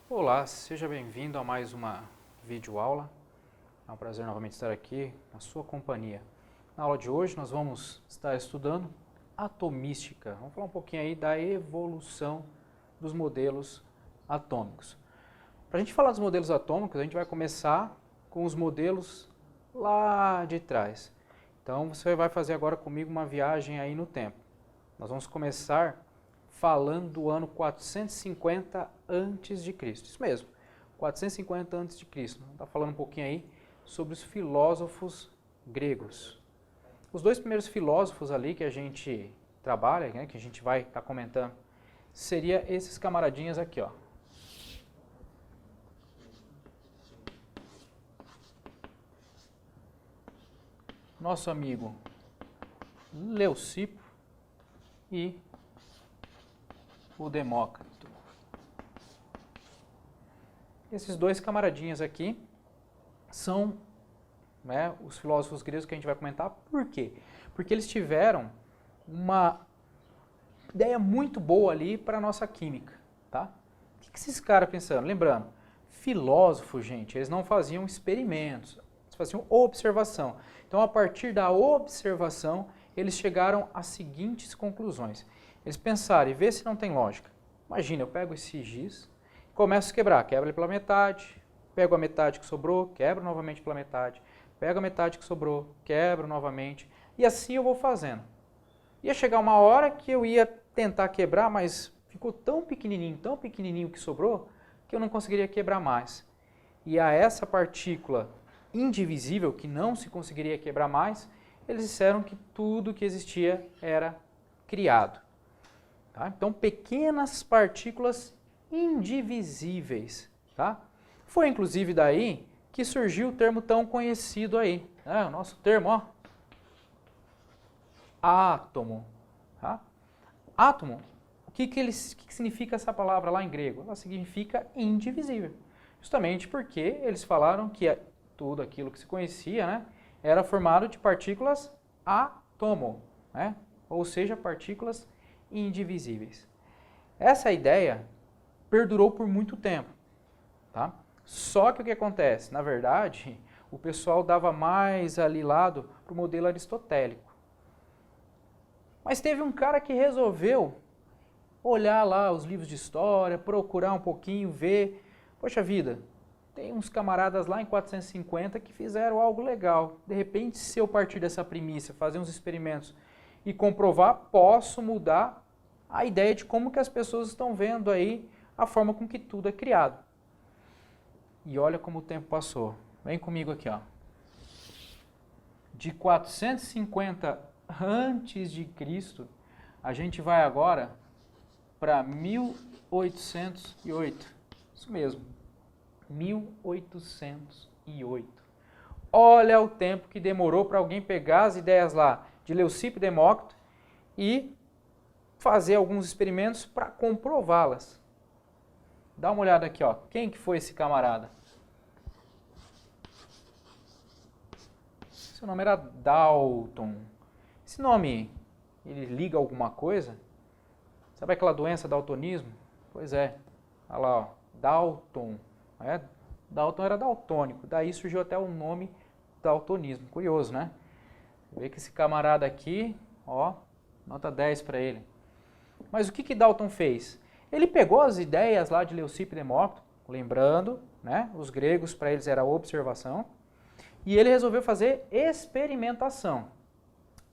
Olá, seja bem-vindo a mais uma videoaula. É um prazer novamente estar aqui na sua companhia. Na aula de hoje nós vamos estar estudando atomística. Vamos falar um pouquinho aí da evolução dos modelos atômicos. Para a gente falar dos modelos atômicos, a gente vai começar com os modelos lá de trás. Então você vai fazer agora comigo uma viagem aí no tempo. Nós vamos começar falando do ano 450 a.C. Isso mesmo, 450 a.C. Está falando um pouquinho aí sobre os filósofos gregos. Os dois primeiros filósofos ali que a gente trabalha, né, que a gente vai estar comentando, seria esses camaradinhas aqui, ó. Nosso amigo Leucipo e o Demócrito. Esses dois camaradinhas aqui são, né, os filósofos gregos que a gente vai comentar. Por quê? Porque eles tiveram uma ideia muito boa ali para a nossa química. Tá? O que esses caras pensaram? Lembrando, filósofos, gente, eles não faziam experimentos, eles faziam observação. Então, a partir da observação, eles chegaram às seguintes conclusões. Eles pensaram e vê se não tem lógica. Imagina, eu pego esse giz, começo a quebrar, quebra ele pela metade, pego a metade que sobrou, quebro novamente pela metade, pego a metade que sobrou, quebro novamente, e assim eu vou fazendo. Ia chegar uma hora que eu ia tentar quebrar, mas ficou tão pequenininho que sobrou, que eu não conseguiria quebrar mais. E a essa partícula indivisível, que não se conseguiria quebrar mais, eles disseram que tudo que existia era criado. Tá? Então, pequenas partículas indivisíveis. Tá? Foi inclusive daí que surgiu o termo tão conhecido aí. Né? O nosso termo, ó, átomo. Tá? Átomo, o que significa essa palavra lá em grego? Ela significa indivisível. Justamente porque eles falaram que tudo aquilo que se conhecia, né, era formado de partículas átomo, né? Ou seja, partículas indivisíveis. Essa ideia perdurou por muito tempo. Tá? Só que o que acontece? Na verdade, o pessoal dava mais ali lado para o modelo aristotélico. Mas teve um cara que resolveu olhar lá os livros de história, procurar um pouquinho, ver, poxa vida, tem uns camaradas lá em 450 que fizeram algo legal. De repente, se eu partir dessa premissa, fazer uns experimentos e comprovar, posso mudar a ideia de como que as pessoas estão vendo aí a forma com que tudo é criado. E olha como o tempo passou. Vem comigo aqui, ó. De 450 antes de Cristo, a gente vai agora para 1808. Isso mesmo. 1808. Olha o tempo que demorou para alguém pegar as ideias lá de Leucipo e Demócrito e fazer alguns experimentos para comprová-las. Dá uma olhada aqui, ó. Quem que foi esse camarada? Seu nome era Dalton. Esse nome, ele liga alguma coisa? Sabe aquela doença daltonismo? Pois é. Olha lá, ó. Dalton. Dalton era daltônico, daí surgiu até o nome daltonismo. Curioso, né? Vê que esse camarada aqui, ó, nota 10 para ele. Mas o que Dalton fez? Ele pegou as ideias lá de Leucipo e Demócrito, lembrando, né, os gregos para eles era observação, e ele resolveu fazer experimentação.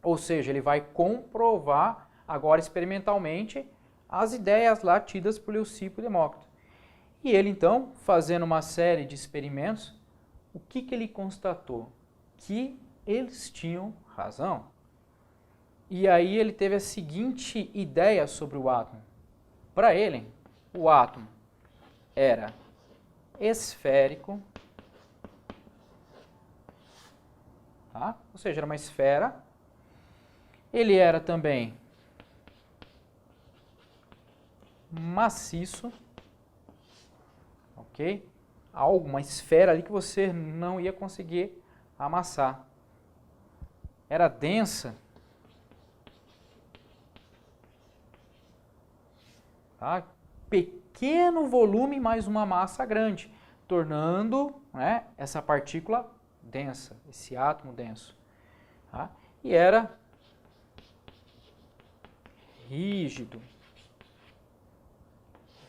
Ou seja, ele vai comprovar agora experimentalmente as ideias lá tidas por Leucipo e Demócrito. E ele, então, fazendo uma série de experimentos, o que ele constatou? Que eles tinham razão. E aí ele teve a seguinte ideia sobre o átomo. Para ele, o átomo era esférico, tá? Ou seja, era uma esfera. Ele era também maciço, ok? algo, uma esfera ali que você não ia conseguir amassar. Era densa. Tá? Pequeno volume mais uma massa grande, tornando, né, essa partícula densa, esse átomo denso. Tá? E era rígido.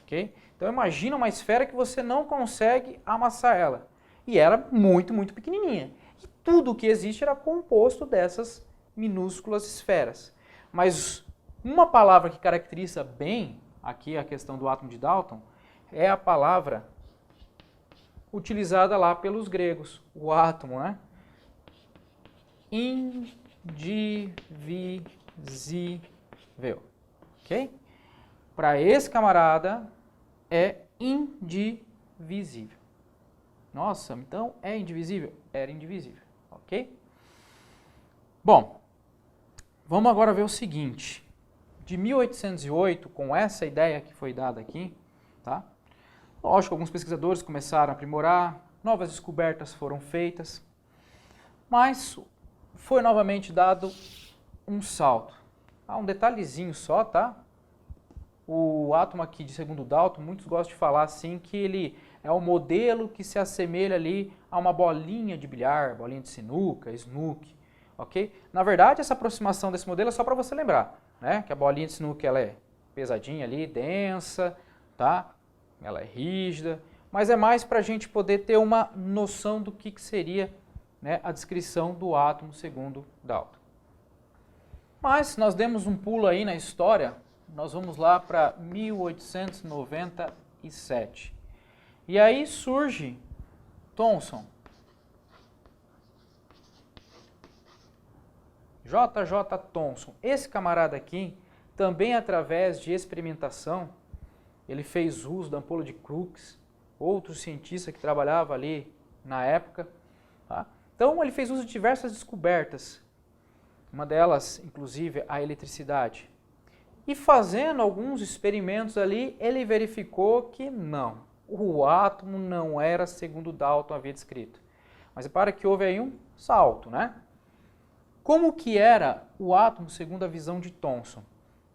Okay? Então imagina uma esfera que você não consegue amassar ela. E era muito, muito pequenininha. E tudo o que existe era composto dessas minúsculas esferas. Mas uma palavra que caracteriza bem aqui a questão do átomo de Dalton é a palavra utilizada lá pelos gregos, o átomo, né? Indivisível. Ok? Para esse camarada é indivisível. Nossa, então é indivisível? Era indivisível, ok? Bom, vamos agora ver o seguinte. De 1808, com essa ideia que foi dada aqui, tá? Lógico, alguns pesquisadores começaram a aprimorar, novas descobertas foram feitas, mas foi novamente dado um salto. Um detalhezinho só, tá? O átomo aqui de segundo Dalton, muitos gostam de falar assim que ele é um modelo que se assemelha ali a uma bolinha de bilhar, bolinha de sinuca, snook, ok? Na verdade, essa aproximação desse modelo é só para você lembrar, né? Que a bolinha de sinuca ela é pesadinha ali, densa, tá? Ela é rígida, mas é mais para a gente poder ter uma noção do que seria, né, a descrição do átomo segundo Dalton. Mas nós demos um pulo aí na história, nós vamos lá para 1897. E aí surge Thomson. J.J. Thomson. Esse camarada aqui, também através de experimentação, ele fez uso da ampola de Crookes, outro cientista que trabalhava ali na época. Tá? Então ele fez uso de diversas descobertas, uma delas, inclusive, a eletricidade. E fazendo alguns experimentos ali, ele verificou que não, o átomo não era segundo Dalton havia descrito. Mas repara que houve aí um salto, né? Como que era o átomo segundo a visão de Thomson?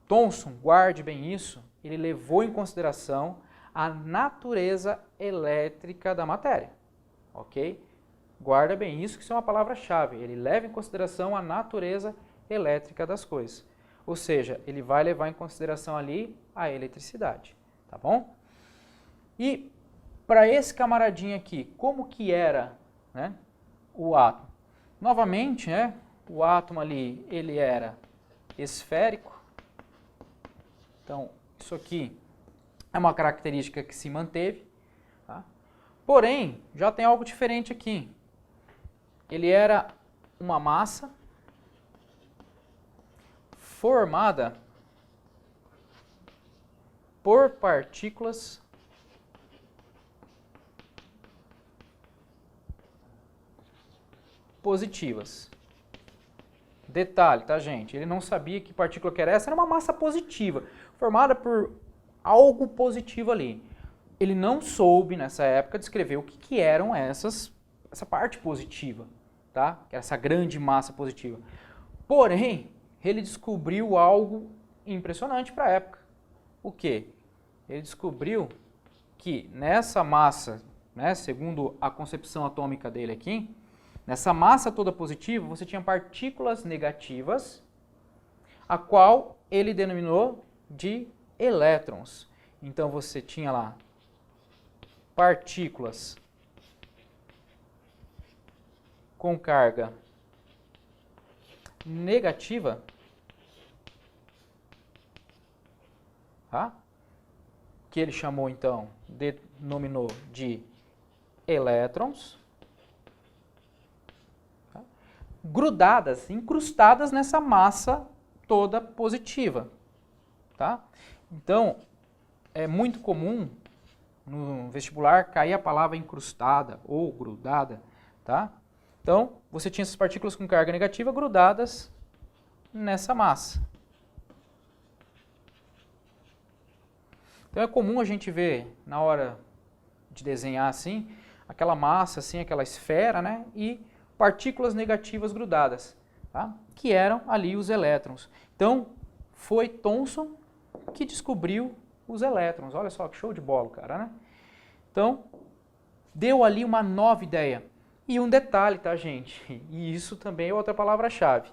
Thomson, guarde bem isso, ele levou em consideração a natureza elétrica da matéria, ok? Guarda bem isso, que isso é uma palavra-chave. Ele leva em consideração a natureza elétrica das coisas. Ou seja, ele vai levar em consideração ali a eletricidade, tá bom? E para esse camaradinho aqui, como que era, né, o átomo? Novamente, né, o átomo ali, ele era esférico. Então, isso aqui é uma característica que se manteve. Tá? Porém, já tem algo diferente aqui. Ele era uma massa formada por partículas positivas. Detalhe, tá, gente? Ele não sabia que partícula que era essa, era uma massa positiva, formada por algo positivo ali. Ele não soube, nessa época, descrever o que eram essa parte positiva, tá? Que era essa grande massa positiva. Porém, ele descobriu algo impressionante para a época. O quê? Ele descobriu que nessa massa, né, segundo a concepção atômica dele aqui, nessa massa toda positiva, você tinha partículas negativas, a qual ele denominou de elétrons. Então você tinha lá partículas com carga negativa, tá? Que ele chamou então, denominou de elétrons, tá? Grudadas, incrustadas nessa massa toda positiva, tá? Então, é muito comum no vestibular cair a palavra incrustada ou grudada, tá? Então, você tinha essas partículas com carga negativa grudadas nessa massa. Então, é comum a gente ver, na hora de desenhar assim, aquela massa, assim, aquela esfera, né? E partículas negativas grudadas, tá? Que eram ali os elétrons. Então, foi Thomson que descobriu os elétrons. Olha só que show de bola, cara, né? Então, deu ali uma nova ideia. E um detalhe, tá, gente? E isso também é outra palavra-chave.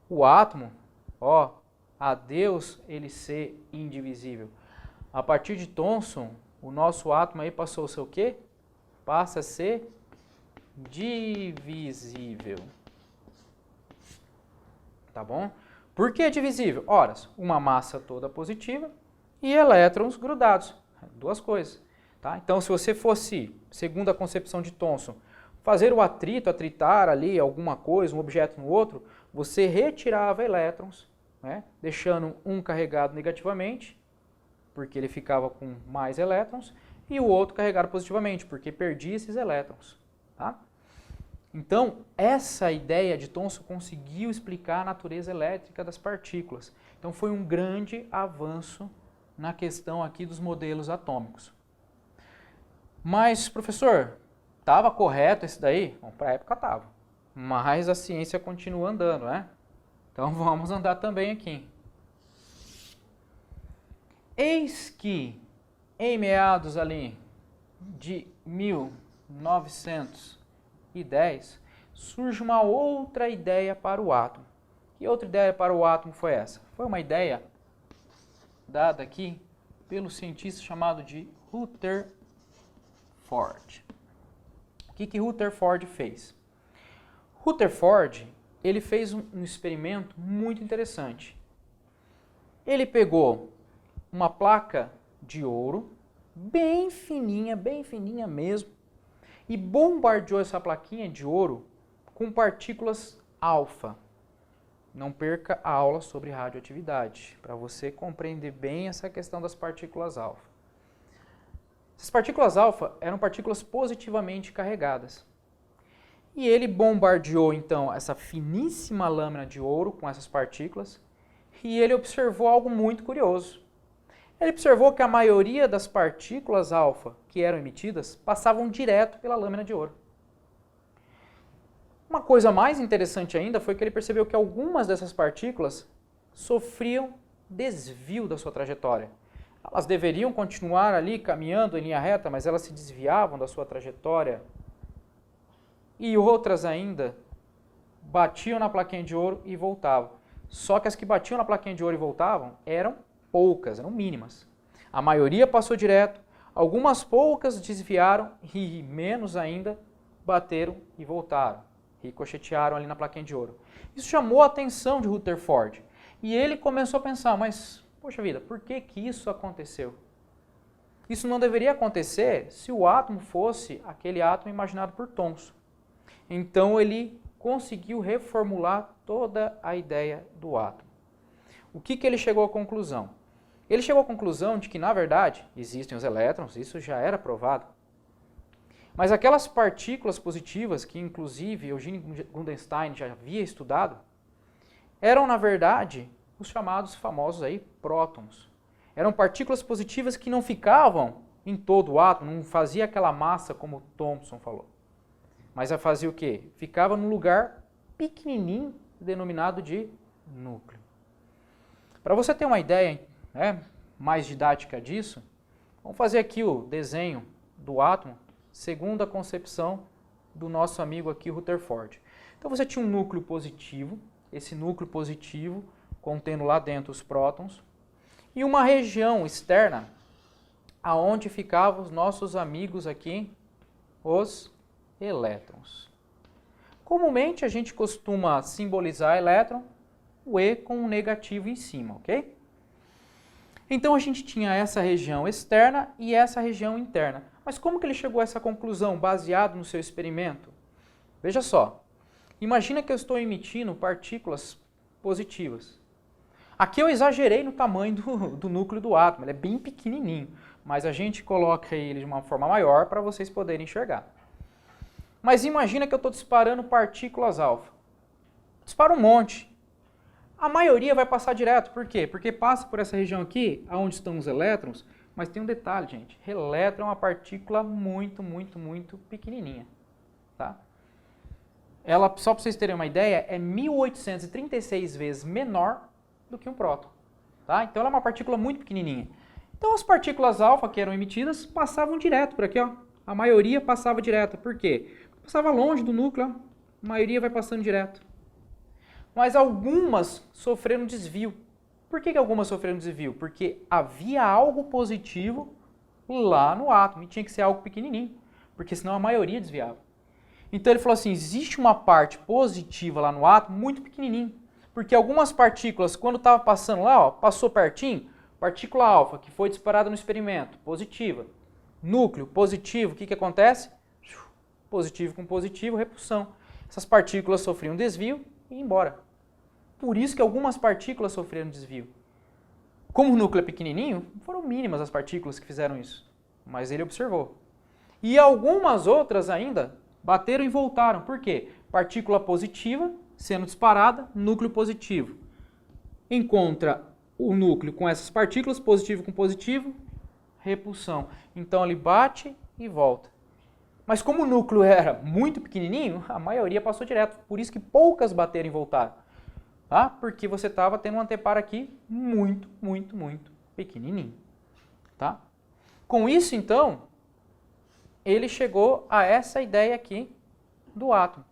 O átomo, ó, a Deus ele ser indivisível. A partir de Thomson, o nosso átomo aí passou a ser o quê? Passa a ser divisível. Tá bom? Por que divisível? Ora, uma massa toda positiva e elétrons grudados. Duas coisas. Tá? Então, se você fosse, segundo a concepção de Thomson, fazer o atrito, atritar ali alguma coisa, um objeto no outro, você retirava elétrons, né, deixando um carregado negativamente, porque ele ficava com mais elétrons, e o outro carregado positivamente, porque perdia esses elétrons. Tá? Então, essa ideia de Thomson conseguiu explicar a natureza elétrica das partículas. Então, foi um grande avanço na questão aqui dos modelos atômicos. Mas, professor, estava correto esse daí? Bom, para a época estava. Mas a ciência continua andando, né? Então, vamos andar também aqui. Eis que, em meados ali de 1910, surge uma outra ideia para o átomo. Que outra ideia para o átomo foi essa? Foi uma ideia dada aqui pelo cientista chamado de Rutherford. O que Rutherford fez? Rutherford, ele fez um experimento muito interessante. Ele pegou uma placa de ouro, bem fininha mesmo, e bombardeou essa plaquinha de ouro com partículas alfa. Não perca a aula sobre radioatividade, para você compreender bem essa questão das partículas alfa. Essas partículas alfa eram partículas positivamente carregadas. E ele bombardeou, então, essa finíssima lâmina de ouro com essas partículas, e ele observou algo muito curioso. Ele observou que a maioria das partículas alfa que eram emitidas passavam direto pela lâmina de ouro. Uma coisa mais interessante ainda foi que ele percebeu que algumas dessas partículas sofriam desvio da sua trajetória. Elas deveriam continuar ali caminhando em linha reta, mas elas se desviavam da sua trajetória. E outras ainda batiam na plaquinha de ouro e voltavam. Só que as que batiam na plaquinha de ouro e voltavam eram poucas, eram mínimas. A maioria passou direto, algumas poucas desviaram e menos ainda bateram e voltaram, ricochetearam ali na plaquinha de ouro. Isso chamou a atenção de Rutherford e ele começou a pensar, mas, poxa vida, por que que isso aconteceu? Isso não deveria acontecer se o átomo fosse aquele átomo imaginado por Thomson. Então ele conseguiu reformular toda a ideia do átomo. O que ele chegou à conclusão? Ele chegou à conclusão de que, na verdade, existem os elétrons, isso já era provado, mas aquelas partículas positivas, que inclusive Eugene Gundenstein já havia estudado, eram, na verdade, os chamados famosos aí prótons. Eram partículas positivas que não ficavam em todo o átomo, não fazia aquela massa como Thomson falou. Mas fazia o quê? Ficava num lugar pequenininho, denominado de núcleo. Para você ter uma ideia, né, mais didática disso, vamos fazer aqui o desenho do átomo segundo a concepção do nosso amigo aqui, Rutherford. Então você tinha um núcleo positivo, esse núcleo positivo contendo lá dentro os prótons, e uma região externa aonde ficavam os nossos amigos aqui, os elétrons. Comumente a gente costuma simbolizar elétron, o E com um negativo em cima, ok? Então a gente tinha essa região externa e essa região interna. Mas como que ele chegou a essa conclusão baseado no seu experimento? Veja só, imagina que eu estou emitindo partículas positivas. Aqui eu exagerei no tamanho do núcleo do átomo, ele é bem pequenininho, mas a gente coloca ele de uma forma maior para vocês poderem enxergar. Mas imagina que eu estou disparando partículas alfa. Disparo um monte. A maioria vai passar direto, por quê? Porque passa por essa região aqui, onde estão os elétrons, Mas tem um detalhe, gente. Elétron é uma partícula muito, muito, muito pequenininha. Tá? Ela, só para vocês terem uma ideia, é 1836 vezes menor do que um próton. Tá? Então ela é uma partícula muito pequenininha. Então as partículas alfa que eram emitidas passavam direto por aqui, ó. A maioria passava direto. Por quê? Passava longe do núcleo, ó. A maioria vai passando direto. Mas algumas sofreram desvio. Por que algumas sofreram desvio? Porque havia algo positivo lá no átomo e tinha que ser algo pequenininho, porque senão a maioria desviava. Então ele falou assim, existe uma parte positiva lá no átomo muito pequenininho, porque algumas partículas, quando estava passando lá, ó, passou pertinho, partícula alfa, que foi disparada no experimento, positiva. Núcleo, positivo, o que acontece? Positivo com positivo, repulsão. Essas partículas sofriam desvio e iam embora. Por isso que algumas partículas sofreram desvio. Como o núcleo é pequenininho, foram mínimas as partículas que fizeram isso, mas ele observou. E algumas outras ainda bateram e voltaram. Por quê? Partícula positiva sendo disparada, núcleo positivo. Encontra o núcleo com essas partículas, positivo com positivo, repulsão. Então ele bate e volta. Mas como o núcleo era muito pequenininho, a maioria passou direto. Por isso que poucas bateram e voltaram. Tá? Porque você estava tendo um anteparo aqui muito, muito, muito pequenininho. Tá? Com isso, então, ele chegou a essa ideia aqui do átomo.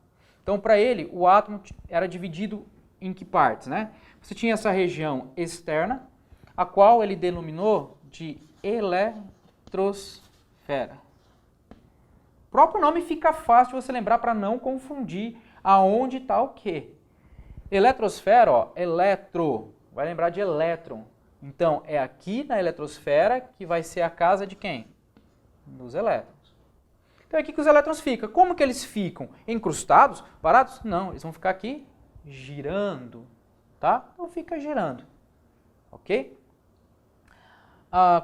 Então, para ele, o átomo era dividido em que partes? Né? Você tinha essa região externa, a qual ele denominou de eletrosfera. O próprio nome fica fácil de você lembrar para não confundir aonde está o quê. Eletrosfera, ó, eletro, vai lembrar de elétron. Então, é aqui na eletrosfera que vai ser a casa de quem? Dos elétrons. Então, é aqui que os elétrons ficam. Como que eles ficam? Encrustados? Parados? Não, eles vão ficar aqui girando, tá? Então, fica girando, ok?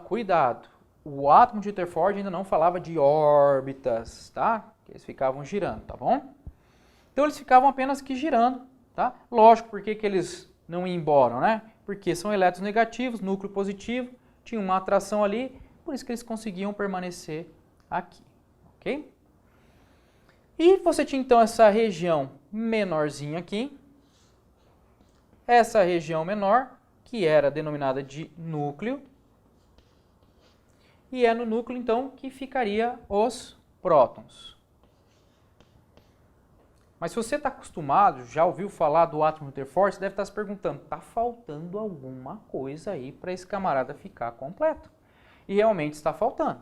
Cuidado, o átomo de Rutherford ainda não falava de órbitas, tá? Eles ficavam girando, tá bom? Então, eles ficavam apenas aqui girando. Tá? Lógico, por que eles não iam embora, né? Porque são elétrons negativos, núcleo positivo, tinha uma atração ali, por isso que eles conseguiam permanecer aqui, ok? E você tinha então essa região menorzinha aqui, essa região menor, que era denominada de núcleo, e é no núcleo então que ficaria os prótons. Mas se você está acostumado, já ouviu falar do átomo Rutherford, você deve estar se perguntando, está faltando alguma coisa aí para esse camarada ficar completo? E realmente está faltando.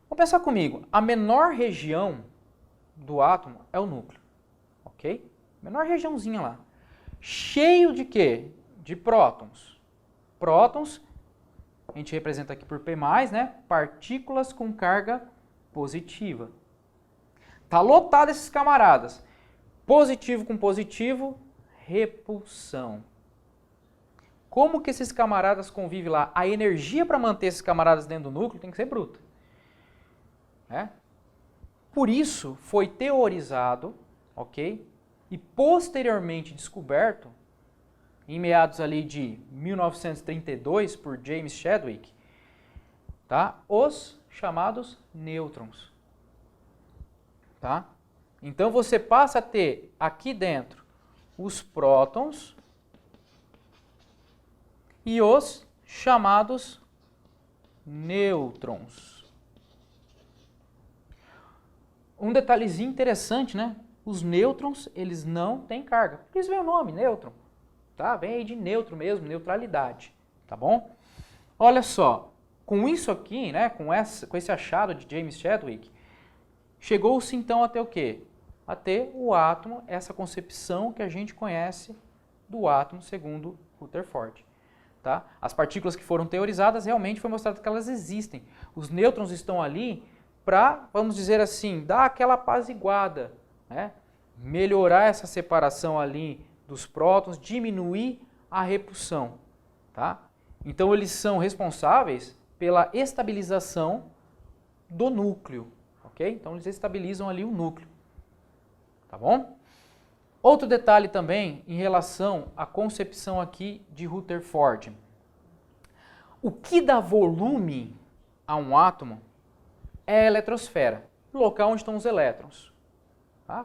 Vamos pensar comigo, a menor região do átomo é o núcleo, ok? Menor regiãozinha lá. Cheio de quê? De prótons. Prótons, a gente representa aqui por P+, né? Partículas com carga positiva. Está lotado esses camaradas. Positivo com positivo, repulsão. Como que esses camaradas convivem lá? A energia para manter esses camaradas dentro do núcleo tem que ser bruta. Por isso foi teorizado, ok? E posteriormente descoberto, em meados ali de 1932, por James Chadwick, tá? Os chamados nêutrons. Tá? Então você passa a ter aqui dentro os prótons e os chamados nêutrons. Um detalhezinho interessante, né? Os nêutrons, eles não têm carga. Por isso vem o nome, nêutron. Tá? Vem aí de neutro mesmo, neutralidade. Tá bom? Olha só, com isso aqui, né? Com esse achado de James Chadwick, chegou-se então até o quê? A ter o átomo, essa concepção que a gente conhece do átomo segundo Rutherford. Tá? As partículas que foram teorizadas, realmente foi mostrado que elas existem. Os nêutrons estão ali para, vamos dizer assim, dar aquela apaziguada, né? Melhorar essa separação ali dos prótons, diminuir a repulsão. Tá? Então eles são responsáveis pela estabilização do núcleo. Okay? Então eles estabilizam ali o núcleo. Tá bom? Outro detalhe também em relação à concepção aqui de Rutherford. O que dá volume a um átomo é a eletrosfera, o local onde estão os elétrons. Tá?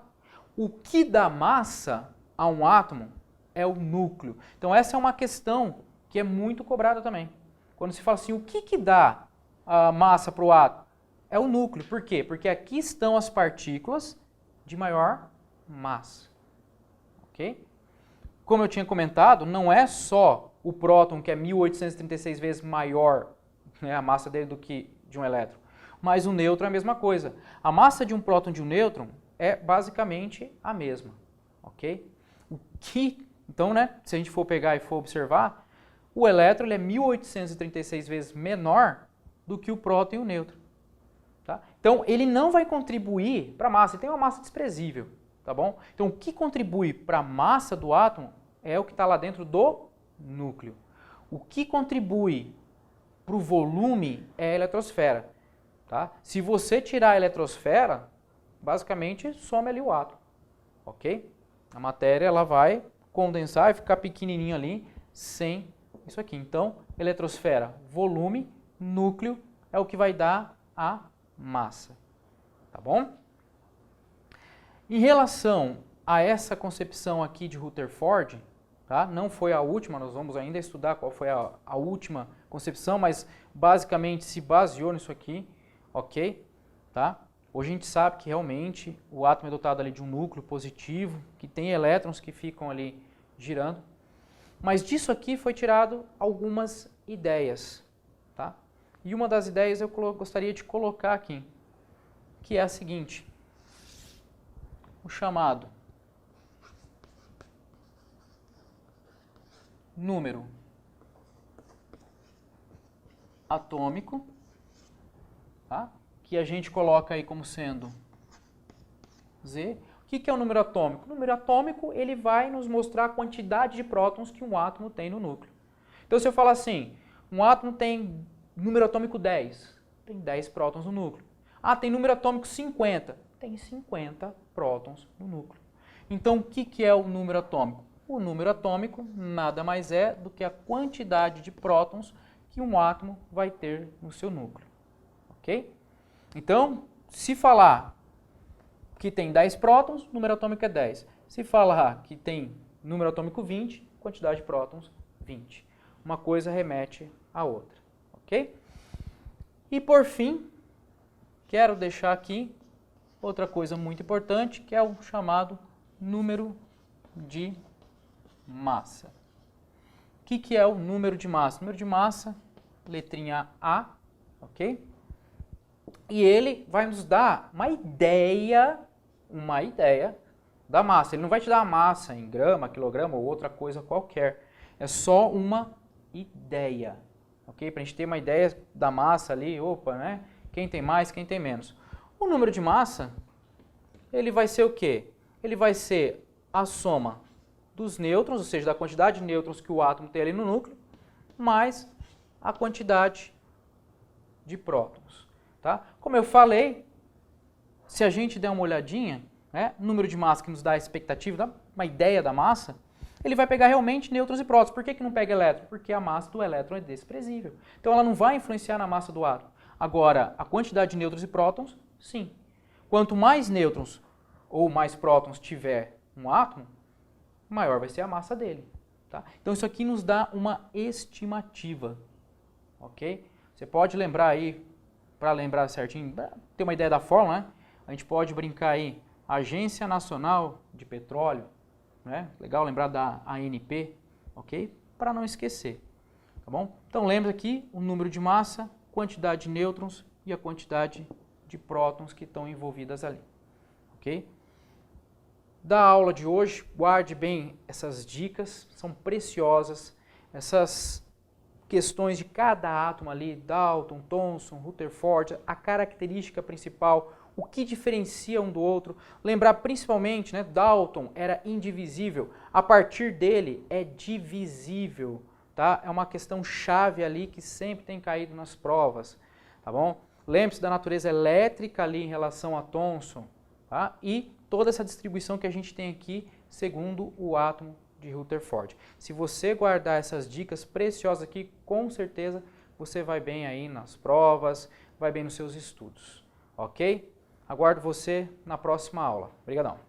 O que dá massa a um átomo é o núcleo. Então essa é uma questão que é muito cobrada também. Quando se fala assim, o que dá a massa para o átomo? É o núcleo. Por quê? Porque aqui estão as partículas de maior massa. Ok? Como eu tinha comentado, não é só o próton que é 1836 vezes maior, né, a massa dele do que de um elétron, mas o nêutron é a mesma coisa. A massa de um próton e de um nêutron é basicamente a mesma. Ok? Então, né, se a gente for pegar e for observar, o elétron ele é 1836 vezes menor do que o próton e o nêutron. Tá? Então, ele não vai contribuir para a massa, ele tem uma massa desprezível. Tá bom? Então, o que contribui para a massa do átomo é o que está lá dentro do núcleo. O que contribui para o volume é a eletrosfera. Tá? Se você tirar a eletrosfera, basicamente some ali o átomo. Ok? A matéria ela vai condensar e ficar pequenininho ali sem isso aqui. Então, eletrosfera, volume, núcleo é o que vai dar a massa. Tá bom? Em relação a essa concepção aqui de Rutherford, tá? Não foi a última, nós vamos ainda estudar qual foi a última concepção, mas basicamente se baseou nisso aqui, ok? Tá? Hoje a gente sabe que realmente o átomo é dotado ali de um núcleo positivo, que tem elétrons que ficam ali girando, mas disso aqui foi tirado algumas ideias, tá? E uma das ideias eu gostaria de colocar aqui, que é a seguinte: o chamado número atômico, tá? Que a gente coloca aí como sendo Z. O que é o número atômico? O número atômico ele vai nos mostrar a quantidade de prótons que um átomo tem no núcleo. Então, se eu falar assim, um átomo tem número atômico 10, tem 10 prótons no núcleo. Ah, tem número atômico 50, tem 50 prótons no núcleo. Então, o que é o número atômico? O número atômico nada mais é do que a quantidade de prótons que um átomo vai ter no seu núcleo. Ok? Então, se falar que tem 10 prótons, o número atômico é 10. Se falar que tem número atômico 20, quantidade de prótons 20. Uma coisa remete à outra. Ok? E por fim, quero deixar aqui outra coisa muito importante, que é o chamado número de massa. O que é o número de massa? O número de massa, letrinha A, ok? E ele vai nos dar uma ideia da massa. Ele não vai te dar a massa em grama, quilograma ou outra coisa qualquer. É só uma ideia, ok? Para a gente ter uma ideia da massa ali, opa, né? Quem tem mais, quem tem menos. O número de massa, ele vai ser o quê? Ele vai ser a soma dos nêutrons, ou seja, da quantidade de nêutrons que o átomo tem ali no núcleo, mais a quantidade de prótons. Tá? Como eu falei, se a gente der uma olhadinha, né, o número de massa que nos dá a expectativa, dá uma ideia da massa, ele vai pegar realmente nêutrons e prótons. Por que não pega elétron? Porque a massa do elétron é desprezível. Então ela não vai influenciar na massa do átomo. Agora, a quantidade de nêutrons e prótons, sim. Quanto mais nêutrons ou mais prótons tiver um átomo, maior vai ser a massa dele. Tá? Então isso aqui nos dá uma estimativa. Ok? Você pode lembrar aí, para lembrar certinho, ter uma ideia da fórmula, né? A gente pode brincar aí, Agência Nacional de Petróleo, né? Legal lembrar da ANP, ok? Para não esquecer, tá bom? Então lembra aqui o número de massa, quantidade de nêutrons e a quantidade de prótons que estão envolvidas ali, ok? Da aula de hoje, guarde bem essas dicas, são preciosas, essas questões de cada átomo ali, Dalton, Thomson, Rutherford, a característica principal, o que diferencia um do outro. Lembrar principalmente, né, Dalton era indivisível, a partir dele é divisível, tá? É uma questão chave ali que sempre tem caído nas provas, tá bom? Lembre-se da natureza elétrica ali em relação a Thomson, tá? E toda essa distribuição que a gente tem aqui segundo o átomo de Rutherford. Se você guardar essas dicas preciosas aqui, com certeza você vai bem aí nas provas, vai bem nos seus estudos, ok? Aguardo você na próxima aula. Obrigadão!